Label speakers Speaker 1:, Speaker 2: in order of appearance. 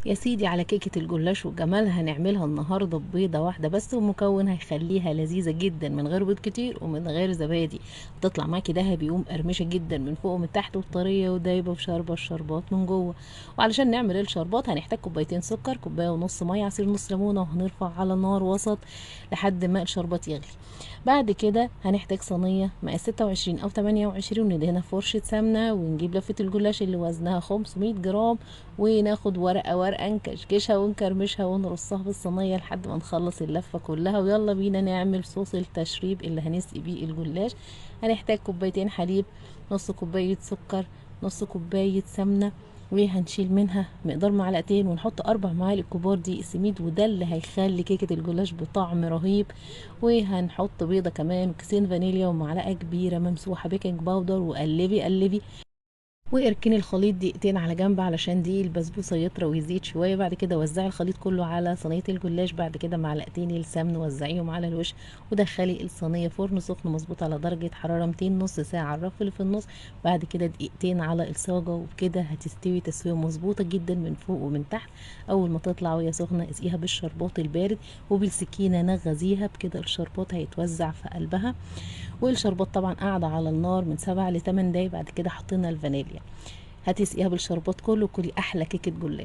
Speaker 1: يا سيدي على كيكة الجلاش وجمالها، هنعملها النهاردة ببيضة واحدة بس، ومكون هيخليها لذيذة جدا من غير بيض كتير ومن غير زبادي. هتطلع معاكي دهبي ومقرمشة جدا من فوق ومن تحت وطرية ودايبة وشاربة الشربات من جوه. وعلشان نعمل الشربات هنحتاج كوبايتين سكر، كوباية ونص مية، عصير نص ليمونة، وهنرفع على نار وسط لحد ما الشربات يغلي. بعد كده هنحتاج صينية مقاس 26 أو 28، وندهنها فرشة سمنة، ونجيب لفة الجلاش اللي وزنها 500 جرام، وناخد ورقة ورقة نكشكشها ونكرمشها ونرصها في الصينية لحد ما نخلص اللفة كلها. ويلا بينا نعمل صوص التشريب اللي هنسقي بيه الجلاش. هنحتاج كوبايتين حليب، نص كوباية سكر، نص كوباية سمنة، وهنشيل منها مقدار معلقتين ونحط 4 معالق كبار دقيق سميد، وده اللي هيخلي كيكة الجلاش بطعم رهيب. وهنحط بيضة كمان وكيسين فانيليا ومعلقة كبيرة ممسوحة بيكنج باودر، وقلبي قلبي. واركني الخليط دقيقتين على جنب علشان دي البسبوسه يطرى ويزيد شويه. بعد كده وزعي الخليط كله على صينيه الجلاش، بعد كده معلقتين السمن وزعيهم على الوش، ودخلي الصينيه فرن سخن مظبوط على درجه حراره 200 نص ساعه على الرف اللي في النص. بعد كده دقيقتين على الصاجه، وبكده هتستوي تسويه مظبوطه جدا من فوق ومن تحت. اول ما تطلع وهي سخنه اسقيها بالشربات البارد، وبالسكينه نغزيها، بكده الشربات هيتوزع في قلبها. والشربات طبعا قاعدة على النار من 7 ل8 دقايق. بعد كده حطينا الفانيليا. هتسقيها بالشربات كله، كلي احلى كيكة جلاش.